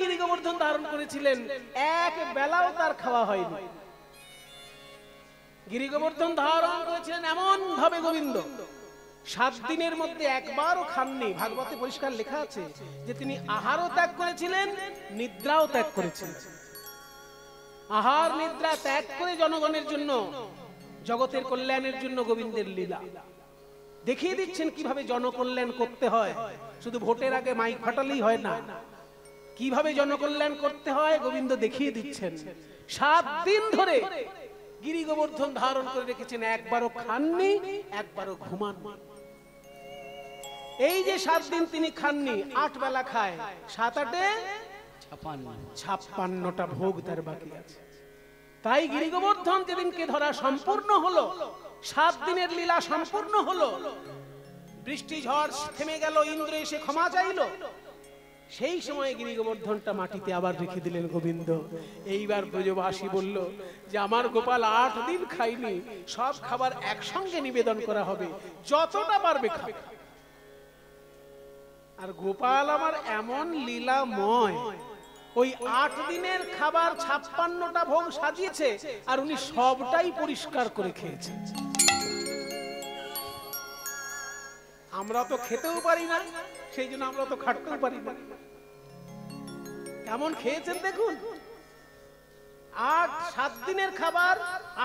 গিরি গোবর্ধন ধারণ করেছিলেন, এক বেলাও তার খাওয়া হয়নি। গিরি গোবর্ধন ধারণ করেছিলেন এমন ভাবে গোবিন্দ, 7 দিনের মধ্যে একবারও খাননি। ভাগবতে পরিষ্কার লেখা আছে যে তিনি আহারও ত্যাগ করেছিলেন, নিদ্রাও ত্যাগ করেছিলেন। আহার নিদ্রা ত্যাগ করে জনগণের জন্য, জগতের কল্যাণের জন্য গোবিন্দের লীলা দেখিয়ে দিচ্ছেন কিভাবে জনকল্যাণ করতে হয়। শুধু ভোটের আগে মাইক ফাটালেই হয় না, কিভাবে জনকল্যাণ করতে হয় গোবিন্দ দেখিয়ে দিচ্ছেন। 7 দিন ধরে গিরি গোবর্ধন ধারণ করে রেখেছেন, একবারও খাননি, একবারও ঘুমাননি। এই যে 7 দিন তিনি খাননি, 8 বেলা খায়, 7 8 56টা ভোগ তার বাকি আছে। তাই গিরি গোবর্ধন যেদিনকে ধরা সম্পূর্ণ হলো, 7 দিনের লীলা সম্পূর্ণ হলো, বৃষ্টি ঝড় থেমে গেল, ইন্দ্র এসে ক্ষমা চাইল, সেই সময় গিরি গোবর্ধনটা মাটিতে আবার রেখে দিলেন গোবিন্দ। এইবার ব্রজবাসী বলল যে আমার গোপাল 8 দিন খায়নি, সব খাবার একসঙ্গে নিবেদন করা হবে, যতটা পারবে খাবে। আর গোপাল আমার এমন লীলাময়, ওই 8 দিনের খাবার 56টা ভোগ সাজিয়েছে, আর উনি সবটাই পরিষ্কার করে খেয়েছেন। আমরা তো খেতেও পারি না, সেই জন্য আমরা তো খাটতেও পারি না। কেমন খেয়েছেন দেখুন, 7 দিনের খাবার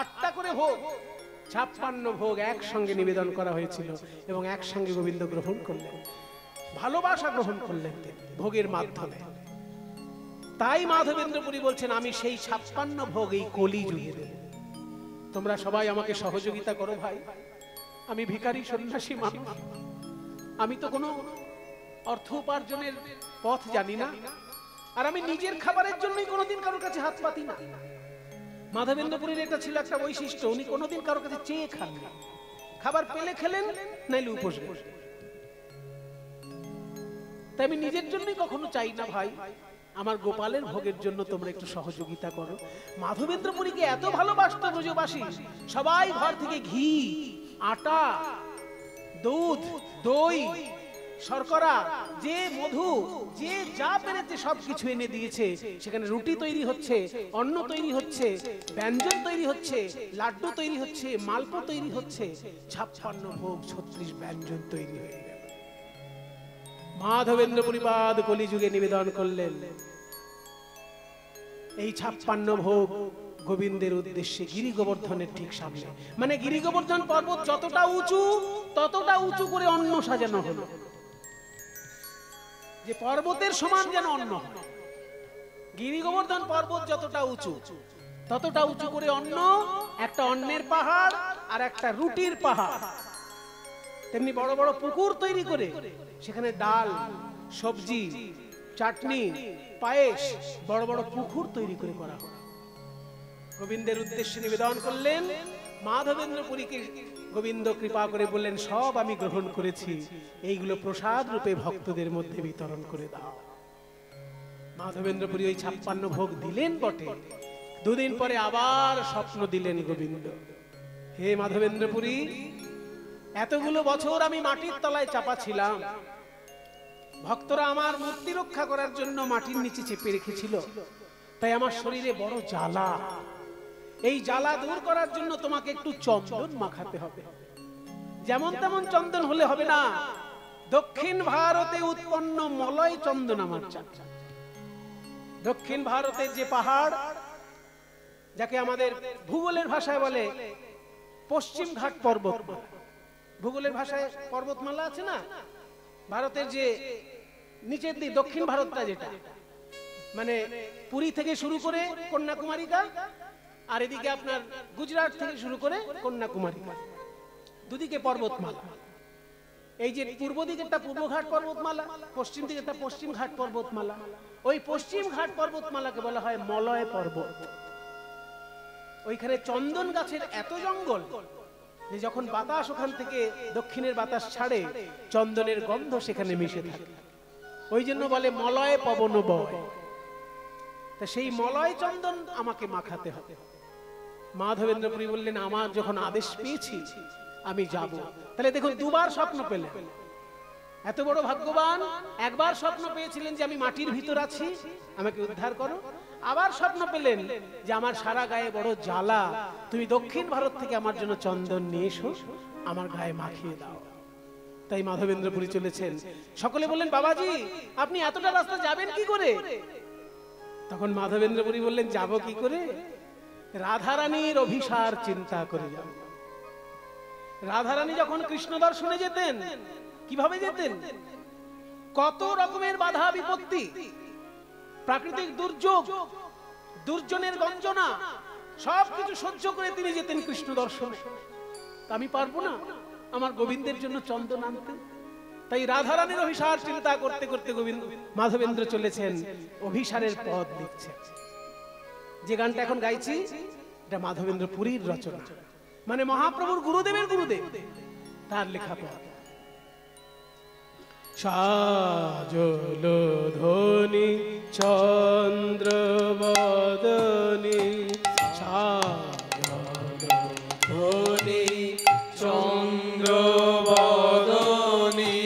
8টা করে ভোগ, 56 ভোগ একসঙ্গে নিবেদন করা হয়েছিল এবং একসঙ্গে গোবিন্দ গ্রহণ করলেন, ভালোবাসা গ্রহণ করলেন ভোগের মাধ্যমে। তাই মাধবেন্দ্রপুরী বলছেন আমি সেই 56 ভোগ এই কলি যুগে দেব। তোমরা সবাই আমাকে সহযোগিতা করো ভাই, আমি ভিখারি সন্ন্যাসী মানুষ, আমি তো কোনো অর্থ উপার্জনের পথ জানি না, আর আমি নিজের খাবারের জন্যই কোনোদিন কারোর কাছে হাত পাতি না। মাধবেন্দ্রপুরীর এটা ছিল একটা বৈশিষ্ট্য, উনি কোনোদিন কারোর কাছে চেয়ে খান না, খাবার পেলে খেলেন, নাইলে উপোস বসে। তাই আমি নিজের জন্যই কখনো চাই না ভাই, আমার গোপালের ভোগের জন্য তোমরা একটু সহযোগিতা করো। মাধবেন্দ্রপুরীকে এত ভালোবাসতো ব্রজবাসী, সবাই ঘর থেকে ঘি, আটা, দুধ, দই, শর্করা, যে মধু, যে যা পেরেছে সবকিছু এনে দিয়েছে। সেখানে রুটি তৈরি হচ্ছে, অন্ন তৈরি হচ্ছে, ব্যঞ্জন তৈরি হচ্ছে, লাড্ডু তৈরি হচ্ছে, মালপো তৈরি হচ্ছে, 56 ভোগ 36 ব্যঞ্জন তৈরি হয়ে গেল। মাধবেন্দ্রপুরী বাদ কলিযুগে নিবেদন করলেন এই 56 ভোগ গোবিন্দের উদ্দেশ্যে গিরি গোবর্ধনের ঠিক সামনে। মানে গিরি গোবর্ধন পর্বত যতটা উঁচু, ততটা উঁচু করে অন্ন সাজানো হলো, যে পর্বতের সমান যেন অন্ন। গিরি গোবর্ধন পর্বত যতটা উঁচু, ততটা উঁচু করে অন্ন, একটা অন্নের পাহাড় আর একটা রুটির পাহাড়। তেমনি বড় বড় পুকুর তৈরি করে সেখানে ডাল, সবজি, চাটনি, পায়েস, বড় বড় পুকুর তৈরি করে করা হয়। গোবিন্দের উদ্দেশ্যে নিবেদন করলেন। মাধবেন্দ্রপুরীকে গোবিন্দ কৃপা করে বললেন সব আমি গ্রহণ করেছি, এইগুলো প্রসাদ রূপে ভক্তদের মধ্যে বিতরণ করে দাও। মাধবেন্দ্রপুরী ওই 56 ভোগ দিলেন বটে, 2 দিন পরে আবার স্বপ্ন দিলেন গোবিন্দ, হে মাধবেন্দ্রপুরী, এতগুলো বছর আমি মাটির তলায় চাপা ছিলাম, ভক্তরা আমার মূর্তি রক্ষা করার জন্য মাটির নিচে চেপে রেখেছিল, তাই আমার শরীরে বড় জ্বালা। এই জ্বালা দূর করার জন্য তোমাকে একটু চন্দন মাখাতে হবে। যেমন তেমন চন্দন হলে হবে না, দক্ষিণ ভারতে উৎপন্ন মলয় চন্দন আমার চাই। দক্ষিণ ভারতের যে পাহাড়, যাকে আমাদের ভূগোলের ভাষায় বলে পশ্চিম ঘাট পর্বতমালা, ভূগোলের ভাষায় পর্বতমালা আছে না, ভারতের যে নিচের দিক দক্ষিণ ভারতটা, যেটা মানে পুরী থেকে শুরু করে কন্যাকুমারিকা, আর এদিকে আপনার গুজরাট থেকে শুরু করে কন্যাকুমারিকা, দুদিকে পর্বতমালা। এই যে পূর্ব দিকেরটা পূর্বঘাট পর্বতমালা, পশ্চিম দিকেরটা পশ্চিম ঘাট পর্বতমালা। ওই পশ্চিম ঘাট পর্বতমালাকে বলা হয় মলয় পর্বত। ওইখানে চন্দন গাছের এত জঙ্গল যে যখন বাতাস ওখান থেকে দক্ষিণের বাতাস ছাড়ে, চন্দনের গন্ধ সেখানে মিশে থাকে, ওই জন্য বলে মলয় পবন বয়। তা সেই মলয় চন্দন আমাকে মাখাতে হবে। মাধবেন্দ্রপুরী বললেন আমার যখন আদেশ পেয়েছি আমি যাব। তাহলে দেখুন 2বার স্বপ্ন পেলেন, এত বড় ভাগ্যবান, একবার স্বপ্ন পেয়েছিলেন যে আমি মাটির ভিতর আছি, আমাকে উদ্ধার করো। আবার স্বপ্ন পেলেন যে আমার সারা গায়ে বড় জ্বালা, তুমি দক্ষিণ ভারত থেকে আমার জন্য চন্দন নিয়ে এসো, আমার গায়ে মাখিয়ে দাও। তাই মাধবেন্দ্রপুরী চলেছেন। সকলে বললেন, বাবাজি আপনি এতটা রাস্তা যাবেন কি করে? তখন মাধবেন্দ্রপুরী বললেন, যাব কি করে? রাধারানীর অভিসার চিন্তা করে যাব। রাধারানী যখন কৃষ্ণ দর্শনে যেতেন, কিভাবে যেতেন? কত রকমের বাধা বিপত্তি, প্রাকৃতিক দুর্যোগ, দুর্জনের গঞ্জনা, সবকিছু সহ্য করে তিনি যেতেন কৃষ্ণ দর্শনে। আমি পারবো না আমার গোবিন্দের জন্য চন্দন আনতে? তাই রাধারানীর অভিসার চিন্তা করতে করতে গোবিন্দ মাধবেন্দ্র চলেছেন, অভিসারের পদ লিখছেন। যে গানটা এখন গাইছি এটা মাধবেন্দ্র পুরীর রচনা, মানে মহাপ্রভুর গুরুদেবের গুরুদেব তার লেখা পদ। সাজল ধ্বনি চন্দ্র বদনি, সাজল ধ্বনি চন্দ্র বদনি,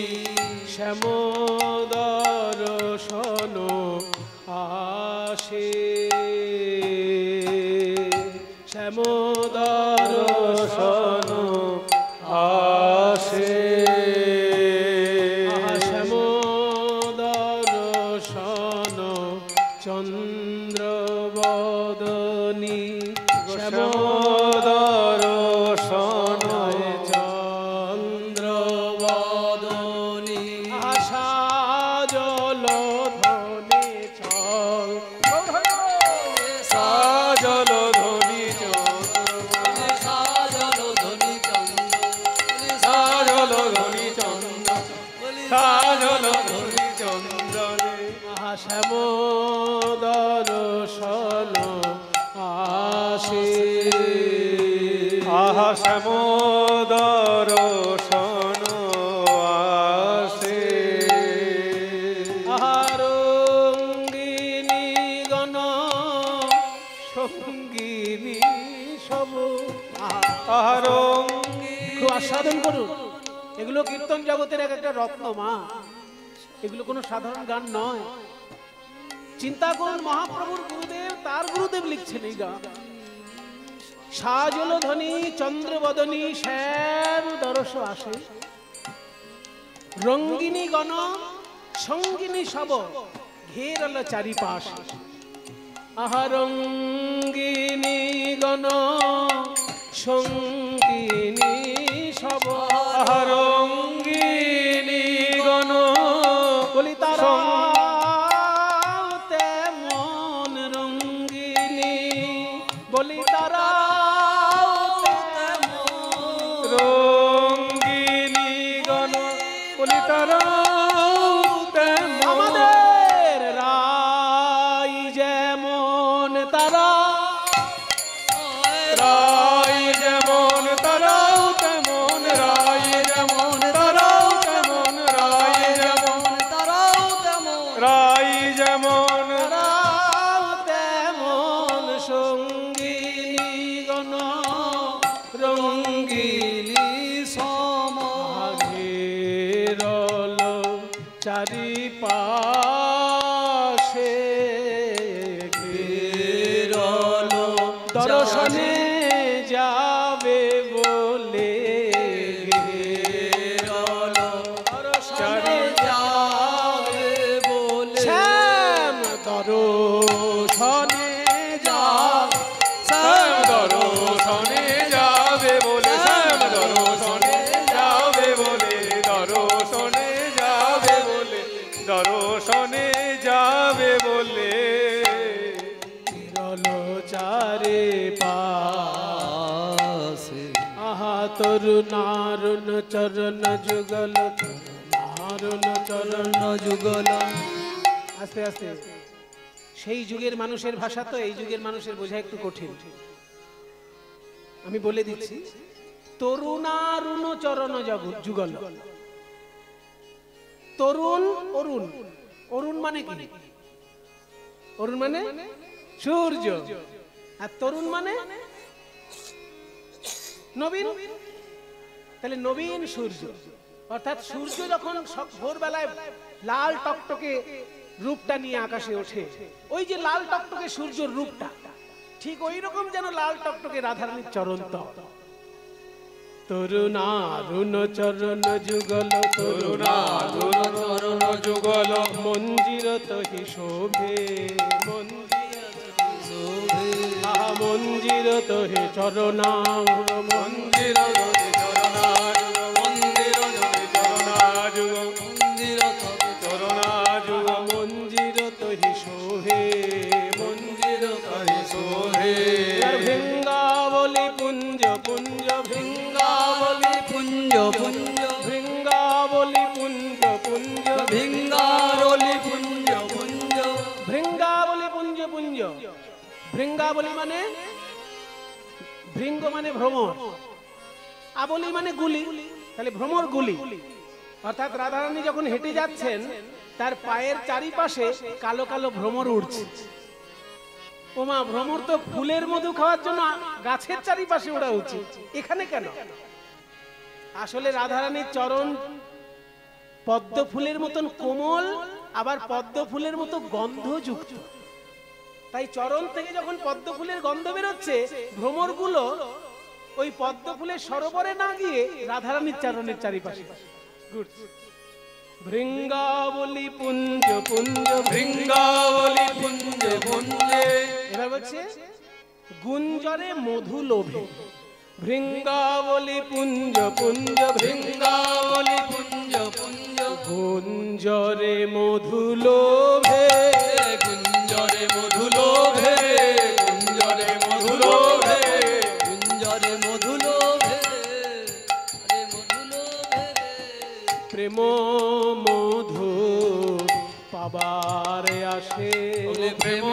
শ্যামোদর দর্শন আসে, শ্যামোদর দর্শন আসে, চন্দ্র বদনি, শ্যামোদর দর্শন চন্দ্র বদনি, আশা জল ধ্বনি চল, সাজল ধ্বনি চন্দ্র, সাজল ধ্বনি চন্দ্র, সাজল ধ্বনি চন্দ্র, সাজল ধ্বনি চন্দ্র, শ্যামোদর দর্শন আসে, আহা শ্যামোদর দর্শন আসে, রঙ্গিনী গণ সঙ্গিনী সব, খুব আস্বাদন করুন। এগুলো কীর্তন জগতের এক একটা রত্ন মা, এগুলো কোনো সাধারণ গান নয়। চিন্তা করুন, মহাপ্রভুর গুরুদেব তার গুরুদেব লিখছেন এই গান। সাজল ধ্বনি চন্দ্রবদনী শ্যাম দরস আসে, রঙ্গিনী গণ সঙ্গিনী সব ঘেরল চারিপাশ, আহা রঙ্গিনী গণ সঙ্গিনী সব, আহা রঙ্গিনী গণ বলি তারা বলি তারা রঙ্গিনী গণ, বলি তারা আমাদের রাই যেমন তারা, রাই যেমন তারাও তেমন, রাই যেমন তারাও তেমন, রাই যেমন তারাও তেমন, রাই যেমন তারাও তেমন, সঙ্গিনী গণ রঙ্গিনী সমাঘেরল চারিপাশে, ঘেরল দর্শনে যাবে বলে, ঘেরল দর্শনে যাবে বলে, শ্যাম দর্শনে যাবে, শ্যাম দর্শনে যাবে বলে, শ্যাম দর্শনে যাবে বলে, দর্শনে যাবে বলে, দর্শনে যাবে বলে, বিরল চারে পাশে, আহা তরুণারুণ চরণ যুগল, তরুণারুণ চরণ যুগল। আস্তে আস্তে, সেই যুগের মানুষের ভাষা তো এই যুগের মানুষের বোঝা একটু কঠিন, আমি বলে দিচ্ছি। তরুণারুণ চরণ যুগল, তরুণ অরুণ, অরুণ মানে কি? অরুণ মানে সূর্য, আর তরুণ মানে নবীন, তাহলে নবীন সূর্য। অর্থাৎ সূর্য যখন ভোরবেলায় লাল টকটকে রূপটা নিয়ে আকাশে ওঠে, ওই যে লাল টকটকে সূর্যের রূপটা ঠিক ওই রকম যেন লাল টকটকে রাধারানীর চরণ তল। তরুণারুণ চরণ যুগল, তরুণারুণ চরণ যুগল, মঞ্জিরত হি শোভে, মঞ্জিরত হি চরণাঙ্গ, মন্দিরত হি চরণাযুগ, মন্দিরত হি চরণাযুগ, মন্দিরত হি চরণাযুগ, মঞ্জিরত হি শোভে, মন্দিরত হি শোভে। ভৃঙ্গাবলি পুঞ্জ পুঞ্জ, ভৃঙ্গাবলি পুঞ্জ পুঞ্জ, ভৃঙ্গাবলি পুঞ্জ পুঞ্জ, ভৃঙ্গাবলি পুঞ্জ পুঞ্জ, ভৃঙ্গাবলি পুঞ্জ পুঞ্জ। ভৃঙ্গাবলি মানে ভৃঙ্গ মানে ভ্রমর, আবলি মানে গুলি, তাহলে ভ্রমর গুলি। অর্থাৎ রাধারানী যখন হেঁটে যাচ্ছেন তার পায়ের চারিপাশে কালো কালো ভ্রমর উড়ছে। ওমা, ভ্রমর তো ফুলের মধু খাওয়ার জন্য গাছের চারিপাশে ওড়া উচিত, এখানে কেন? আসলে রাধারানীর চরণ পদ্ম ফুলের মতন কোমল, আবার পদ্ম ফুলের মতো গন্ধযুক্ত। তাই চরণ থেকে যখন পদ্ম ফুলের গন্ধ বেরোচ্ছে, ভ্রমরগুলো ওই পদ্ম ফুলের সরোবরে না গিয়ে রাধারানীর চরণের চারিপাশে ঘুরছে। ভৃঙ্গাবলি পুঞ্জ পুঞ্জ, ভৃঙ্গাবলি পুঞ্জ পুঞ্জে। এবার বলছে গুঞ্জরে মধু লোভে, ভৃঙ্গাবলি পুঞ্জ পুঞ্জ, ভৃঙ্গাবলি পুঞ্জ পুঞ্জ, গুঞ্জরে মধু লোভে, গুঞ্জরে মধু লোভে, গুঞ্জরে মধু লোভে, গুঞ্জরে মধু লোভে, রে মধু লোভে। প্রেম মধু পাবার আসে, প্রেম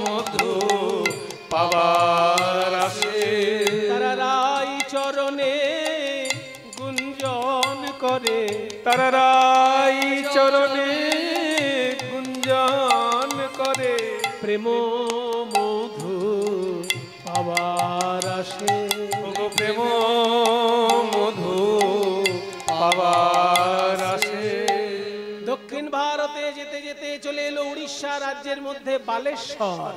মধু পাবার আসে। তারা রাই চরণে গুঞ্জন করে, তারা রাই চরণে গুঞ্জন করে, প্রেম মধু পাবার আসে। প্রেম মধু পাবার আসে। দক্ষিণ ভারতে যেতে যেতে চলে এলো উড়িষ্যা রাজ্যের মধ্যে বালেশ্বর।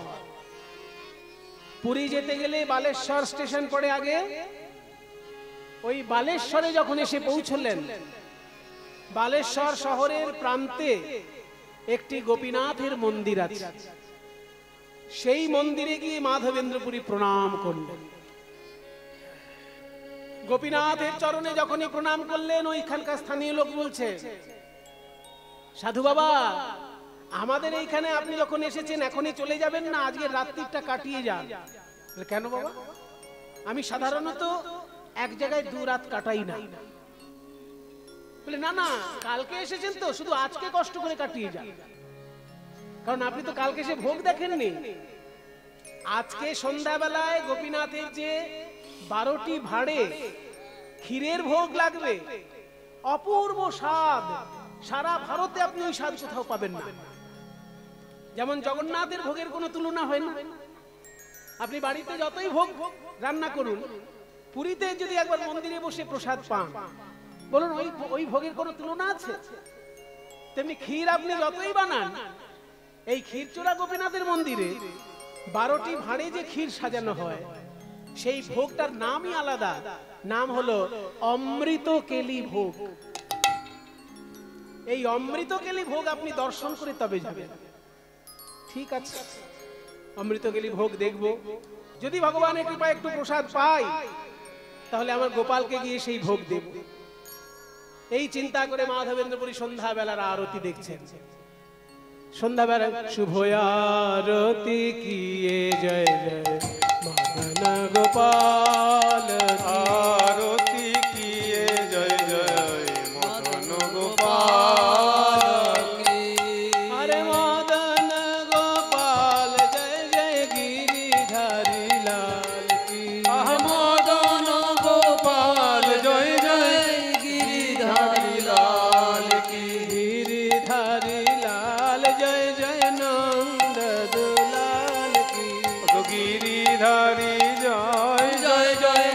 পুরী যেতে গেলে বালেশ্বর স্টেশন পড়ে আগে। ওই বালেশ্বরে যখন এসে পৌঁছলেন, বালেশ্বর শহরের প্রান্তে একটি গোপীনাথের মন্দির আছে। সেই মন্দিরে গিয়ে মাধবেন্দ্রপুরী প্রণাম করলেন। গোপীনাথের চরণে যখনই প্রণাম করলেন, ওইখানকার স্থানীয় লোক বলছে, সাধু বাবা, আমাদের এইখানে আপনি যখন এসেছেন এখনই চলে যাবেন না, আজকের রাত্রিটা কাটিয়ে যান। কেন বাবা? আমি সাধারণত এক জায়গায় 2 রাত কাটাই না। বলে না না, কালকে এসেছেন তো, শুধু আজকে কষ্ট করে কাটিয়ে যান, কারণ আপনি তো কালকে এসে ভোগ দেখেননি। আজকে সন্ধ্যাবেলায় গোপীনাথের যে 12টি ভাঁড়ে ক্ষীরের ভোগ লাগবে, অপূর্ব স্বাদ, সারা ভারতে আপনি ওই স্বাদ কোথাও পাবেন না। যেমন জগন্নাথের ভোগের কোনো তুলনা হয় না। আপনি বাড়িতে যতই ভোগ রান্না করুন, পুরীতে যদি একবার মন্দিরে বসে প্রসাদ পান, বলুন ওই ভোগের কোনো তুলনা আছে? তেমনি ক্ষীর আপনি যতই বানান, এই ক্ষীরচোরা গোপীনাথের মন্দিরে 12টি ভাঁড়ে যে ক্ষীর সাজানো হয়, সেই ভোগটার নামই আলাদা। নাম হলো অমৃত কেলি ভোগ। এই অমৃত কেলি ভোগ আপনি দর্শন করে তবে যাবেন। ঠিক আছে, অমৃত কেলি ভোগ দেখব। যদি ভগবানের কৃপায় একটু প্রসাদ পাই, তাহলে আমার গোপালকে গিয়ে সেই ভোগ দেব। এই চিন্তা করে মাধবেন্দ্রপুরী সন্ধ্যাবেলার আরতি দেখছেন। সন্ধ্যাবেলা শুভ আরতি কিয়ে জয় জয় মদন গোপাল, আরতি কিয়ে জয় জয় মদন গোপাল। আরে মদন গোপাল জয় জয় গিরিধারী লাল কি, মদন গোপাল জয় জয় গিরিধারী লাল কি, গিরিধারী লাল জয় জয় নন্দ দুলাল কি, গিরিধারী জয় জয় জয়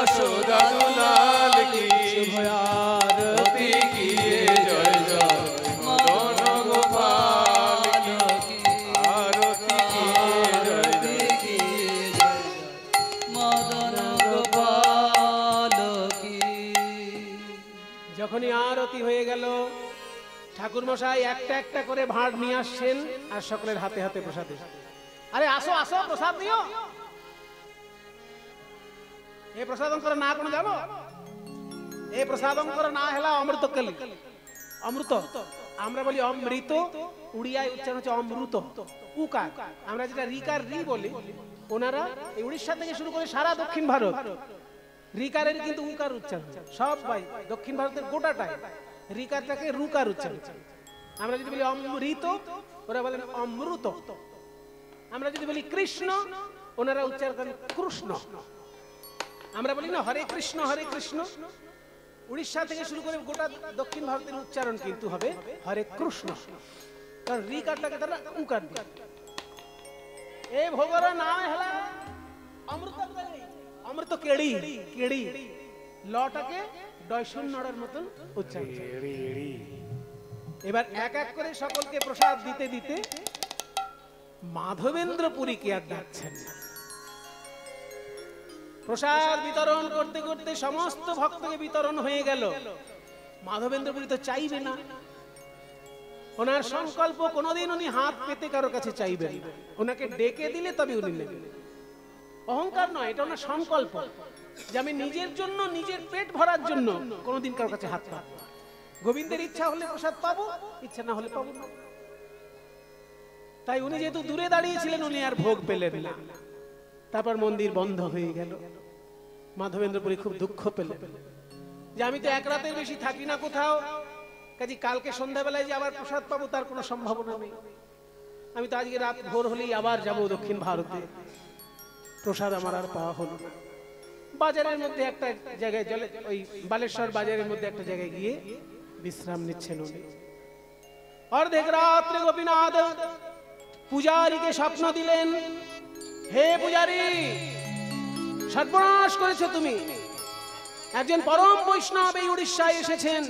যশোদা দুলাল কি শুভ আরতি কিয়ে জয় জয় মদন গোপাল কি আরতি কিয়ে জয় জয় মদন গোপাল কি। যখনই আরতি হয়ে গেল ঠাকুর মশাই একটা একটা করে ভাঁড় নিয়ে আসছেন আর সকলের হাতে হাতে প্রসাদ দিচ্ছেন। আরে আসো আসো প্রসাদ দিও। এই প্রসাদম করে না কোন জানো? এই প্রসাদম করে না হেলা অমৃত কালি। অমৃত আমরা বলি অমৃত, উড়িয়ায় উচ্চারণ হচ্ছে অমৃত। উকা আমরা যেটা রিকার রি বলি, ওনারা এই উড়িষ্যা থেকে শুরু করে সারা দক্ষিণ ভারত রিকারের কিন্তু উকার উচ্চারণ। সব ভাই দক্ষিণ ভারতের গোটাটাই রিকারটাকে রুকার উচ্চারণ। আমরা যদি বলি অমৃত, ওরা বলেন অমৃত। আমরা যদি বলি কৃষ্ণ, ওনারা উচ্চারণ করেন কৃষ্ণ। আমরা বলি না হরে কৃষ্ণ হরে কৃষ্ণ, উড়িষ্যা থেকে শুরু করে গোটা দক্ষিণ ভারতের উচ্চারণ কিন্তু হবে হরে কৃষ্ণ, কারণ রিকারটাকে তারা উকার দিয়ে। এই ভোগর নাম হেলা অমৃত। অমৃত কেড়ি কেড়ি লটাকে ডয়সন নড়ার মতন উচ্চারণ। এবার এক এক করে সকলকে প্রসাদ দিতে দিতে মাধবেন্দ্র পুরীকে আর ডাকছেন না। প্রসাদ বিতরণ করতে করতে সমস্ত ভক্তকে বিতরণ হয়ে গেল। মাধবেন্দ্র পুরী তো চাইবে না, ওনার সংকল্প কোনোদিন উনি হাত পেতে কারো কাছে চাইবেন, ওনাকে ডেকে দিলে তবে উনি নেবেন। অহংকার নয়, এটা ওনার সংকল্প যে আমি নিজের জন্য, নিজের পেট ভরার জন্য কোনোদিন কারো কাছে হাত পাবো। গোবিন্দের ইচ্ছা হলে প্রসাদ পাবো, ইচ্ছা না হলে পাবো না। তাই উনি যেহেতু দূরে দাঁড়িয়েছিলেন, উনি আর ভোগ পেলেন না। তারপর মন্দির বন্ধ হয়ে গেল। মাধবেন্দ্রপুরী খুব দুঃখ পেলেন যে আমি তো এক রাতের বেশি থাকি না কোথাও, কাজে কালকে সন্ধ্যাবেলায় যে আবার প্রসাদ পাবো তার কোনো সম্ভাবনা নেই। আমি তো আজকে রাত ভোর হলেই আবার যাব দক্ষিণ ভারতে, প্রসাদ আমার আর পাওয়া হলো না। বাজারের মধ্যে একটা জায়গায় চলে, ওই বালেশ্বর বাজারের মধ্যে একটা জায়গায় গিয়ে বিশ্রাম নিচ্ছেন উনি। অর্ধেক রাত্রে গোপীনাথ পূজারীকে স্বপ্ন দিলেন, হে পূজারী, সর্বনাশ করেছো তুমি। একজন পরম বৈষ্ণব এই উড়িষ্যায় এসেছেন,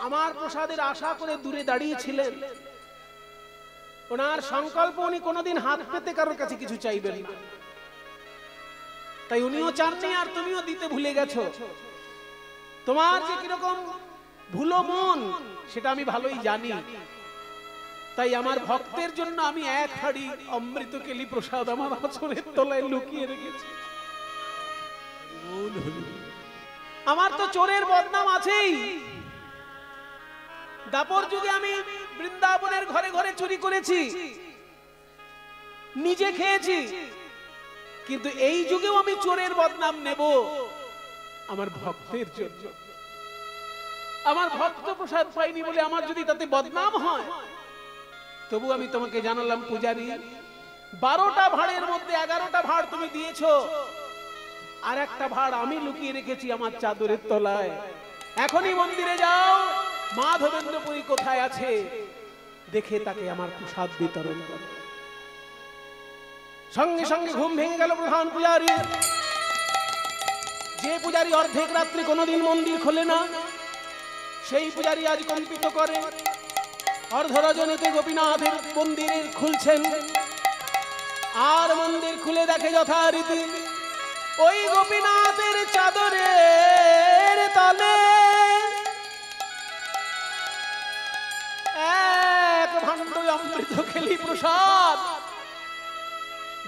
আমার প্রসাদের আশা করে দূরে দাঁড়িয়েছিলেন। ওনার সংকল্প উনি কোনোদিন হাত পেতে কারোর কাছে কিছু চাইবেন না, তাই উনিও চাননি আর তুমিও দিতে ভুলে গেছো। তোমার যে কিরকম ভুলো মন সেটা আমি ভালোই জানি, তাই আমার ভক্তের জন্য আমি এক হাড়ি অমৃত কেলি প্রসাদ আমার আঁচলের তলায় লুকিয়ে রেখেছি। আমার তো চোরের বদনাম আছেই। দাপর যুগে আমি বৃন্দাবনের ঘরে ঘরে চুরি করেছি, নিজে খেয়েছি, কিন্তু এই যুগেও আমি চোরের বদনাম নেব আমার ভক্তের জন্য। আমার ভক্ত প্রসাদ পাইনি বলে আমার যদি তাতে বদনাম হয়, তবু আমি তোমাকে জানালাম পূজারী, 12টা ভাঁড়ের মধ্যে 11টা ভাঁড় তুমি দিয়েছো, আর একটা ভাঁড় আমি লুকিয়ে রেখেছি আমার চাদরের তলায়। এখনই মন্দিরে যাও, মাধবেন্দ্রপুরী কোথায় আছে দেখে তাকে আমার প্রসাদ বিতরণ করো। সঙ্গে সঙ্গে ঘুম ভেঙে গেল প্রধান পূজারী। যে পূজারী অর্ধেক রাত্রে কোনোদিন মন্দির খোলে না, সেই পূজারী আজ কম্পিত করে। অর্ধরজনীতে গোপীনাথের মন্দিরের খুলছেন, আর মন্দির খুলে দেখে যথারীতি ওই গোপীনাথের চাদরের তলে এক ভাণ্ড অমৃত খেলি প্রসাদ,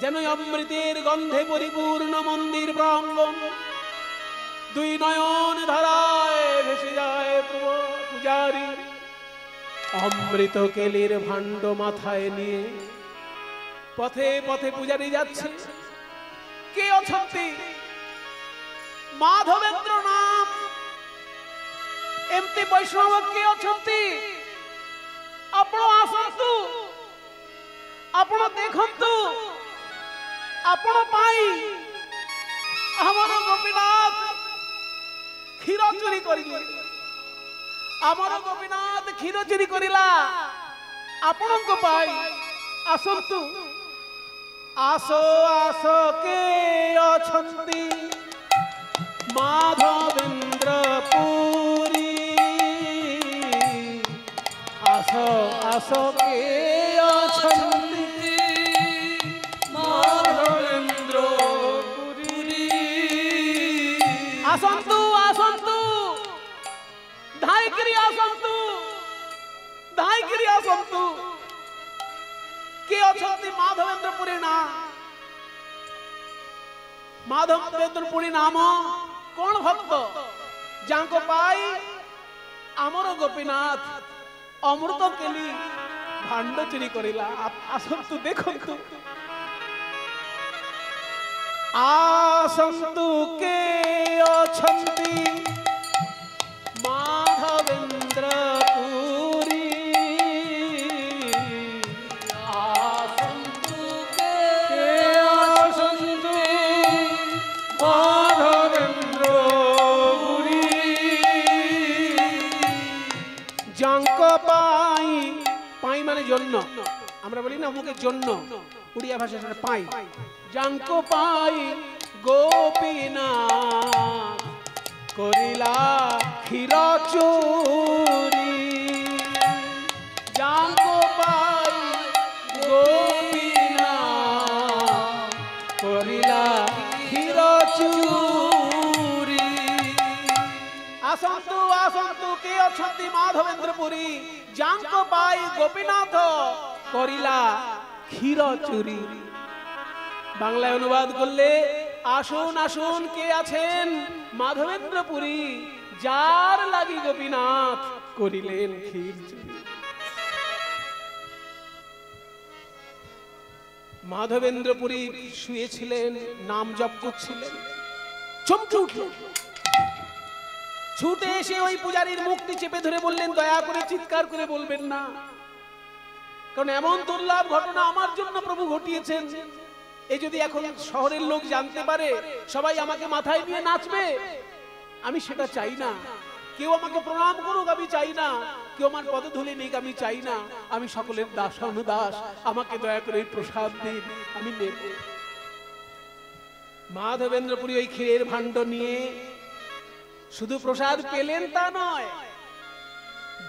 যেন অমৃতের গন্ধে পরিপূর্ণ মন্দির প্রাঙ্গণ। দুই নয়ন ধারায় ভেসে যায় পূজারী অমৃত কেলির ভাণ্ড মাথায় নিয়ে পথে পথে পূজারী যাচ্ছে। কে অଛନ୍ତି? মাধবেন্দ্র নাম এমতি বৈষ্ণব কে অଛନ୍ତି? ଆପଣ ଆସନ୍ତୁ, ଆପଣ ଦେଖନ୍ତୁ, ଆପଣ ପାଇଁ ଆମର ଗୋପୀନାଥ କ୍ଷୀର ଚୋରି କରିଲେ। ଆମର ଗୋପୀନାଥ କ୍ଷୀର ଚୋରି କରିଲା ଆପଣଙ୍କ ପାଇଁ। ଆସନ୍ତୁ, ଆସ ଆସ କେ ଅଛନ୍ତି? মাধবেন্দ্র পুরী আস আস কে অছন্তি মাধবেন্দ্র পুরী আসন্তু আসন্তু ধাইকিরি আসন্তু ଧାଇକିରି ଆସନ୍ତୁ କିଏ ଅଛନ୍ତି ମାଧବେନ୍ଦ୍ର ପୁରୀ ନା ମାଧବେନ୍ଦ୍ର ପୁରୀ ନାମ କଣ ଭକ୍ତ ଯାଙ୍କ ପାଇଁ ଆମର ଗୋପୀନାଥ ଅମୃତ କେଲି ଭାଣ୍ଡ ଚୁରି କରିଲା ଆସନ୍ତୁ ଦେଖନ୍ତୁ ଆସନ୍ତୁ କେ ଅଛନ୍ତି ମାଧବେନ୍ଦ୍ର জন্য আমরা বলি না অমুকের জন্য উড়িয়া ভাষায় সেটা পাই যাঙ্ক পাই গোপীনাথ করিলা ক্ষীর চুরি যাঙ্ক পাই গোপীনাথ করিলা ক্ষীর চুরি আসন্তু আসন্তু কে অছন্তি মাধবেন্দ্র পুরী যাঙ্ক পাই গোপীনাথ করিলা ক্ষীর চুরি বাংলায় অনুবাদ করলে আসুন আসুন কে আছেন মাধবেন্দ্র পুরী যার লাগি গোপীনাথ করিলেন ক্ষীর চুরি মাধবেন্দ্র পুরী শুয়েছিলেন নাম জপ করছিলেন চমকে উঠলেন ছুটে এসে ওই পূজারীর মুখটি চেপে ধরে বললেন দয়া করে চিৎকার করে বলবেন না কারণ এমন দুর্লভ ঘটনা আমার জন্য প্রভু ঘটিয়েছেন এই যদি এখন শহরের লোক জানতে পারে সবাই আমাকে মাথায় নিয়ে নাচবে আমি সেটা চাই না কেউ আমাকে প্রণাম করুক আমি চাই না কেউ আমার পদধূলি নিক আমি চাই না আমি সকলের দাসানুদাস আমাকে দয়া করে এই প্রসাদ দিন আমি নেব মাধবেন্দ্র পুরী ওই ক্ষীরের ভাণ্ড নিয়ে শুধু প্রসাদ পেলেন তা নয়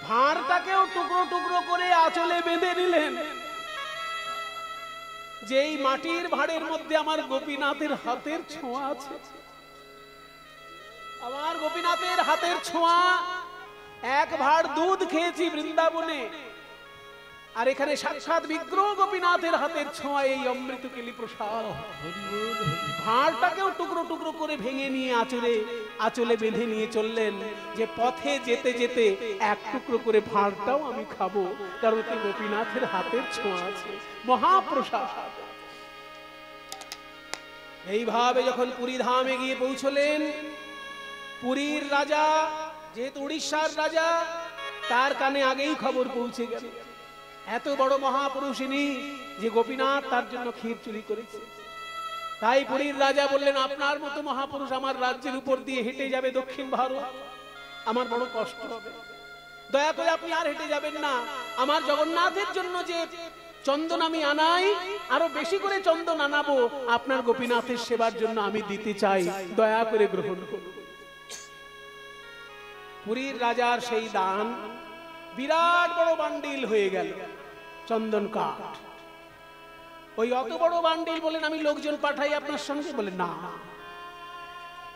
ভাঁড়টাকেও টুকরো টুকরো করে আঁচলে বেঁধে নিলেন যে এই মাটির ভাঁড়ের মধ্যে আমার গোপীনাথের হাতের ছোঁয়া আছে আমার গোপীনাথের হাতের ছোঁয়া এক ভাঁড় দুধ খেয়েছি বৃন্দাবনে আর এখানে সাক্ষাৎ বিগ্রহ গোপীনাথের হাতের ছোঁয়া এই অমৃত কেলি প্রসাদ ভাঁড়টাকেও টুকরো টুকরো করে ভেঙে নিয়ে আঁচলে বেঁধে নিয়ে চললেন যে পথে যেতে যেতে এক টুকরো করে ভাঁড়টাও আমি খাবো কারণ ওতে গোপীনাথের হাতের ছোঁয়া আছে মহাপ্রসাদ এইভাবে যখন পুরী ধামে গিয়ে পৌঁছলেন পুরীর রাজা যেহেতু উড়িষ্যার রাজা তার কানে আগেই খবর পৌঁছে গেল এত বড় মহাপুরুষিনী যে গোপীনাথ তার জন্য ক্ষীর চুরি করেছে তাই পুরীর রাজা বললেন আপনার মতো মহাপুরুষ আমার রাজ্যের উপর দিয়ে হেঁটে যাবে দক্ষিণ ভারত আমার বড় কষ্ট হবে দয়া করে আপনি আর হেঁটে যাবেন না আমার জগন্নাথের জন্য যে চন্দন আমি আনাই আরো বেশি করে চন্দন আনাবো আপনার গোপীনাথের সেবার জন্য আমি দিতে চাই দয়া করে গ্রহণ করুন পুরীর রাজার সেই দান বিরাট বড় বান্ডিল হয়ে গেল চন্দন কাঠ ওই অত বড় বান্ডিল বলেন আমি লোকজন পাঠাই আপনার সঙ্গে বলে না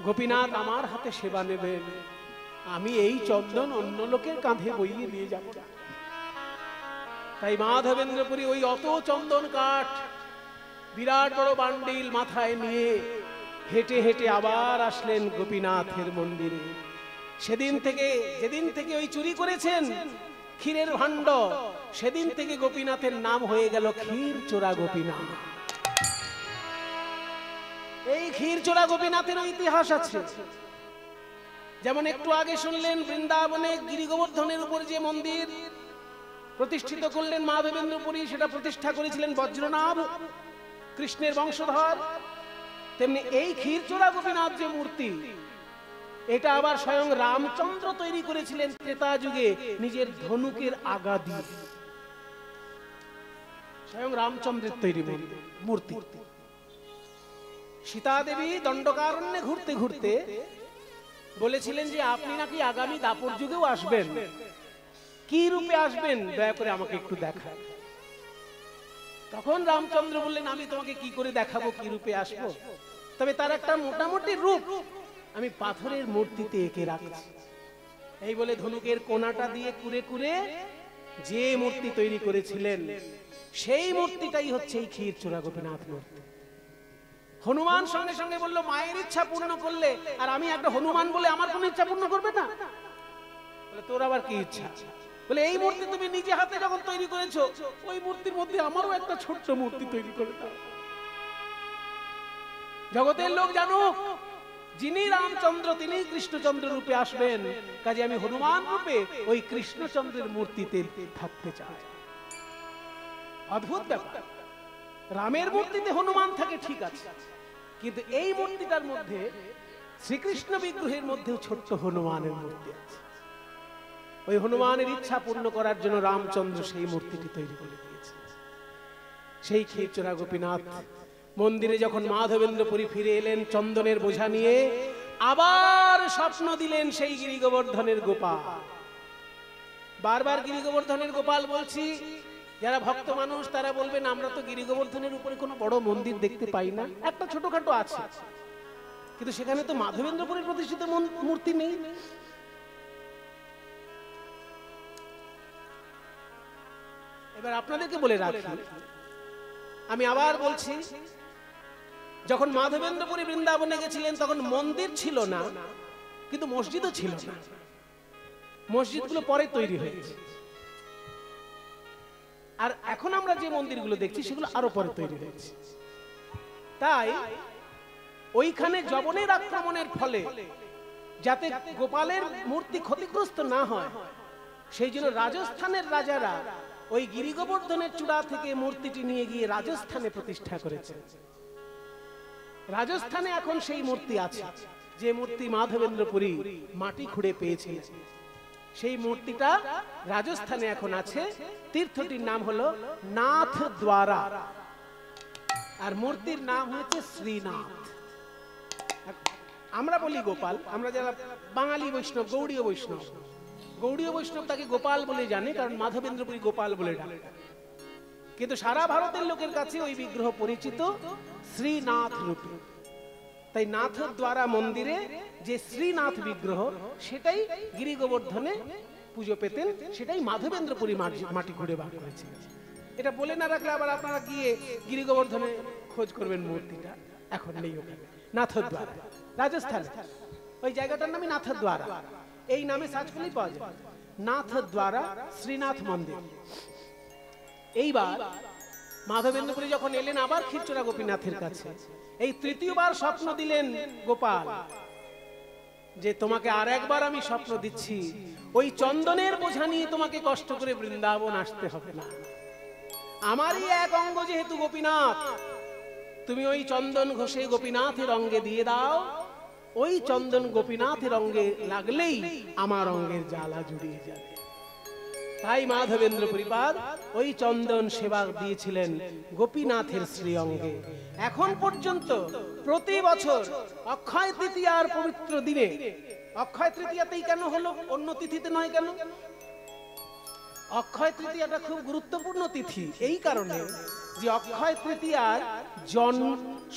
গোপীনাথ আমার হাতে সেবা নেবেন আমি এই চন্দন অন্য লোকের কাঁধে বইয়ে নিয়ে যাব তাই মাধবেন্দ্র পুরী ওই অত চন্দন কাঠ বিরাট বড় বান্ডিল মাথায় নিয়ে হেঁটে হেঁটে আবার আসলেন গোপীনাথের মন্দিরে যেদিন থেকে ওই চুরি করেছেন ক্ষীরের ভাণ্ড সেদিন থেকে গোপীনাথের নাম হয়ে গেল ক্ষীর চোরা গোপীনাথ এই ক্ষীর চোরা গোপীনাথের ইতিহাস আছে যেমন একটু আগে শুনলেন বৃন্দাবনে গিরি গোবর্ধনের উপর যে মন্দির প্রতিষ্ঠিত করলেন মাধবেন্দ্র পুরী সেটা প্রতিষ্ঠা করেছিলেন বজ্রনাভ কৃষ্ণের বংশধর তেমনি এই ক্ষীর চোরা গোপীনাথ যে মূর্তি এটা আবার স্বয়ং রামচন্দ্র তৈরি করেছিলেন ত্রেতা যুগে নিজের ধনুকের আগা দিয়ে স্বয়ং রামচন্দ্রের তৈরি মূর্তি সীতা দেবী দণ্ডকারণ্যে ঘুরতে ঘুরতে বলেছিলেন যে আপনি নাকি আগামী দাপর যুগেও আসবেন, কি রূপে আসবেন দয়া করে আমাকে একটু দেখান। তখন রামচন্দ্র বললেন আমি তোমাকে কি করে দেখাবো কি রূপে আসবো, তবে তার একটা মোটামুটি রূপ আমি পাথরের মূর্তিতে এঁকে রাখছি। এই বলে ধনুকের কোনাটা দিয়ে কুরে কুরে যে মূর্তি তৈরি করেছিলেন সেই মূর্তিটাই হচ্ছে এই ক্ষীরচোরা গোপীনাথ মূর্তি। হনুমান সঙ্গে সঙ্গে বললো মায়ের ইচ্ছা পূর্ণ করলে আর আমি একটা হনুমান বলে আমার কোনো ইচ্ছা পূর্ণ করবে না? বলে তোর আবার কি ইচ্ছা? বলে এই মূর্তি তুমি নিজে হাতে যখন তৈরি করেছো ওই মূর্তির মধ্যে আমারও একটা ছোট্ট মূর্তি তৈরি করে দাও। জগতের লোক জানুক যিনি রামচন্দ্র তিনি কৃষ্ণচন্দ্র রূপে আসবেন, কাজে আমি হনুমান রূপে ওই কৃষ্ণচন্দ্রের মূর্তিতে থাকতে চাই। অদ্ভুত ব্যাপার, রামের মূর্তিতে হনুমান থাকে ঠিক আছে, কিন্তু এই মূর্তিটার মধ্যে শ্রীকৃষ্ণ বিগ্রহের মধ্যেও ছোট্ট হনুমানের মূর্তি আছে। ওই হনুমানের ইচ্ছা পূর্ণ করার জন্য রামচন্দ্র সেই মূর্তিটি তৈরি করে দিয়েছে। সেই ক্ষীরচোরা গোপীনাথ মন্দিরে যখন মাধবেন্দ্রপুরী ফিরে এলেন চন্দনের বোঝা নিয়ে, আবার স্বপ্ন দিলেন সেই গিরি গোবর্ধনের গোপাল। বারবার গিরি গোবর্ধনের গোপাল বলছি, যারা ভক্ত মানুষ তারা বলবেন আমরা তো গিরি গোবর্ধনের উপরে কোনো বড় মন্দির দেখতে পাই না, একটা ছোটখাটো আছে, কিন্তু সেখানে তো মাধবেন্দ্রপুরীর প্রতিষ্ঠিত মূর্তি নেই। এবার আপনাদেরকে বলে রাখি, আমি আবার বলছি, যখন মাধবেন্দ্রপুরী বৃন্দাবনে গেছিলেন তখন মন্দির ছিল না, কিন্তু মসজিদও ছিল না। মসজিদগুলো পরে তৈরি হয়েছে, আর এখন আমরা যে মন্দিরগুলো দেখছি সেগুলো আরো পরে তৈরি হয়েছে। তাই ওইখানে যবনের আক্রমণের ফলে যাতে গোপালের মূর্তি ক্ষতিগ্রস্ত না হয় সেই জন্য রাজস্থানের রাজারা ওই গিরি গোবর্ধনের চূড়া থেকে মূর্তিটি নিয়ে গিয়ে রাজস্থানে প্রতিষ্ঠা করেছে। রাজস্থানে এখন সেই মূর্তি আছে, যে মূর্তি মাধবেন্দ্রপুরী মাটি খুঁড়ে পেয়েছে, সেই মূর্তিটা রাজস্থানে এখন আছে। তীর্থটির নাম হলো নাথ দ্বারা, আর মূর্তির নাম হচ্ছে শ্রীনাথ। আমরা বলি গোপাল, আমরা যারা বাঙালি বৈষ্ণব, গৌড়ীয় বৈষ্ণব, গৌড়ীয় বৈষ্ণব তাকে গোপাল বলে জানে, কারণ মাধবেন্দ্রপুরী গোপাল বলে ডাকে। কিন্তু সারা ভারতের লোকের কাছে ওই বিগ্রহ পরিচিত শ্রীনাথ রূপে। তাই নাথ দ্বারা মন্দিরে যে শ্রীনাথ বিগ্রহ সেটাই গিরি গোবর্ধনে পুজো পেতেন, সেটাই মাধবেন্দ্রপুরী মাটি খুঁড়ে বার করেছে। এটা বলে না রাখলে আবার আপনারা গিয়ে গিরি গোবর্ধনে খোঁজ করবেন, মূর্তিটা এখন নেই ওখানে। নাথ দ্বারা রাজস্থান, ওই জায়গাটার নামই নাথ দ্বারা, এই নামে সার্চ করলেই পাওয়া যায়, নাথ দ্বারা শ্রীনাথ মন্দির। এইবার মাধবেন্দ্রপুরী যখন এলেন আবার ক্ষীরচোরা গোপীনাথের কাছে, এই তৃতীয়বার স্বপ্ন দিলেন গোপাল যে তোমাকে আর একবার আমি স্বপ্ন দিচ্ছি, ওই চন্দনের বোঝা নিয়ে তোমাকে কষ্ট করে বৃন্দাবন আসতে হবে না। আমারই এক অঙ্গ যেহেতু গোপীনাথ, তুমি ওই চন্দন ঘষে গোপীনাথের অঙ্গে দিয়ে দাও, ওই চন্দন গোপীনাথের অঙ্গে লাগলেই আমার অঙ্গের জ্বালা জুড়িয়ে যাবে। তাই মাধবেন্দ্রপুরী পাদ ওই চন্দন সেবা দিয়েছিলেন গোপীনাথের শ্রী অঙ্গে। এখন পর্যন্ত প্রতি বছর অক্ষয় তৃতীয়ার পবিত্র দিনে, অক্ষয় তৃতীয়াতেই কেন হলো, অন্য তিথিতে নয় কেন? অক্ষয় তৃতীয়াটা খুব গুরুত্বপূর্ণ তিথি এই কারণে যে অক্ষয় তৃতীয়ার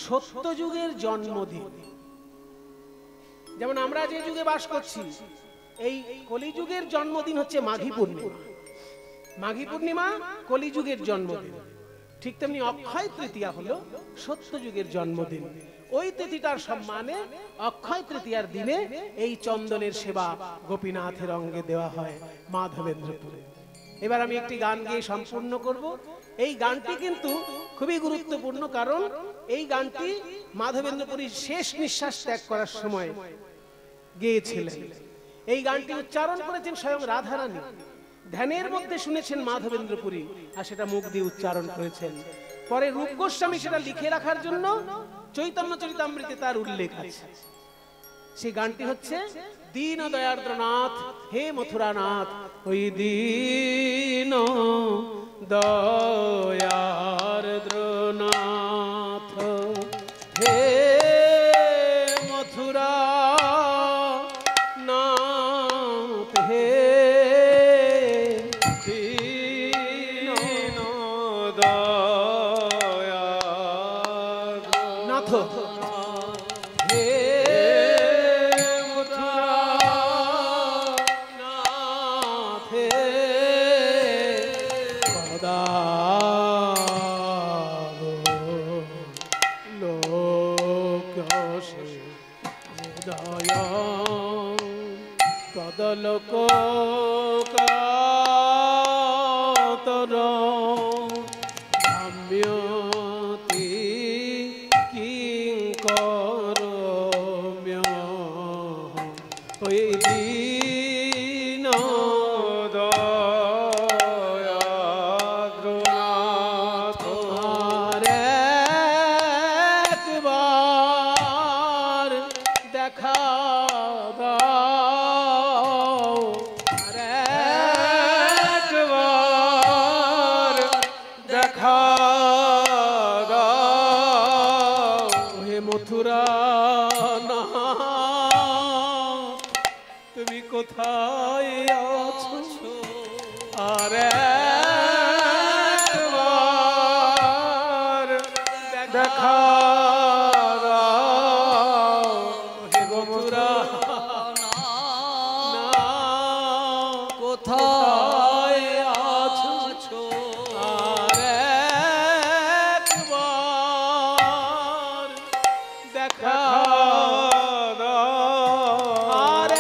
সত্যযুগের জন্মদিন। যেমন আমরা যে যুগে বাস করছি, এই কলিযুগের জন্মদিন হচ্ছে মাঘী পূর্ণিমা। মাঘী পূর্ণিমা কলিযুগের জন্মদিন, ঠিক তেমনি অক্ষয় তৃতীয়া হলো সত্যযুগের জন্মদিন। ওই তিথিটার সম্মানে অক্ষয় তৃতীয়ার দিনে এই চন্দনের সেবা গোপীনাথের অঙ্গে দেওয়া হয় মাধবেন্দ্রপুরে। এবার আমি একটি গান গেয়ে সম্পূর্ণ করব। এই গানটি কিন্তু খুবই গুরুত্বপূর্ণ, কারণ এই গানটি মাধবেন্দ্রপুরীর শেষ নিঃশ্বাস ত্যাগ করার সময় গেয়েছিলেন। এই গানটি উচ্চারণ করেছেন স্বয়ং রাধারানী, ধ্যানের মধ্যে শুনেছেন মাধবেন্দ্রপুরী, আর সেটা মুখ দিয়ে উচ্চারণ করেছেন। পরে রূপ গোস্বামী সেটা লিখে রাখার জন্য চৈতন্য চরিতামৃতে তার উল্লেখ আছে। সেই গানটি হচ্ছে দীন দয়ার্দ্রনাথ হে মথুরানাথ, ওই দীন দয়ার্দ্রনাথ হে মথুরা মধুনাথ হে মথুরানাথ হে লোকসে হৃদয় পদলোক কাতর ধাম্যতি কিঙ্করম্য ওই দীন দয়াদ্রনাথ আর একবার দেখা দাও আর একবার দেখা দাও হে মথুরা তুমি কোথায় আছো আর একবার দেখা দাও হে মথুরা কোথায় আছো আর একবার দেখা আর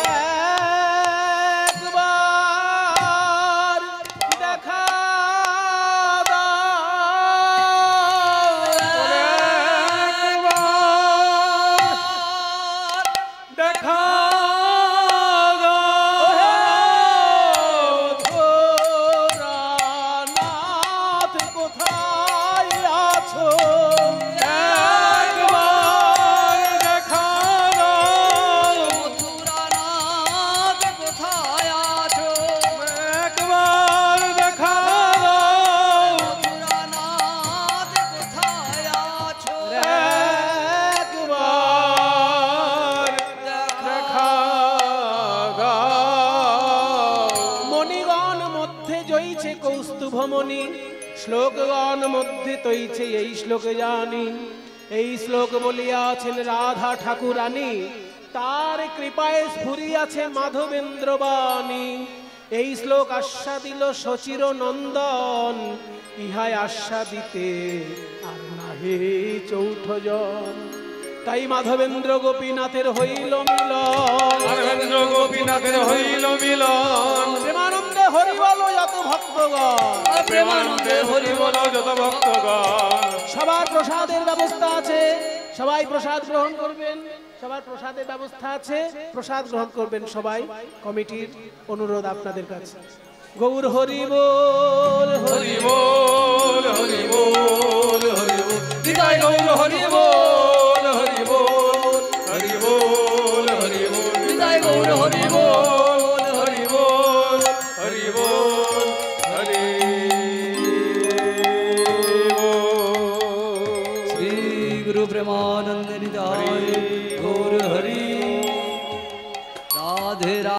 একবার দেখা দেখা মথুরানাথ কোথায় আছো একবার দেখা দাও মথুরানাথ কোথায় আছো একবার দেখা দাও মথুরানাথ কোথায় আছো একবার দেখা দাও মণিগণ মধ্যে জয়ছে কৌস্তুভমণি শ্লোকগণ মধ্যে তৈছে এই শ্লোকে জানি এই শ্লোক বলিয়াছেন রাধা ঠাকুরানী তার কৃপায় স্ফুরিয়াছে মাধবেন্দ্র বাণী এই শ্লোক আস্বাদিল সচির নন্দন ইহায় আস্বাদিতে আর নাহে চৌঠ জন তাই মাধবেন্দ্র গোপীনাথের হইল মিলন মাধবেন্দ্র গোপীনাথের হইল মিলন প্রেমানন্দে হরি বলো যত ভক্তগণ প্রেমানন্দে হরি বল যত ভক্তগণ সবার প্রসাদের ব্যবস্থা আছে সবাই প্রসাদ গ্রহণ করবেন সবার প্রসাদের ব্যবস্থা আছে প্রসাদ গ্রহণ করবেন সবাই কমিটির অনুরোধ আপনাদের কাছে গৌর হরি বল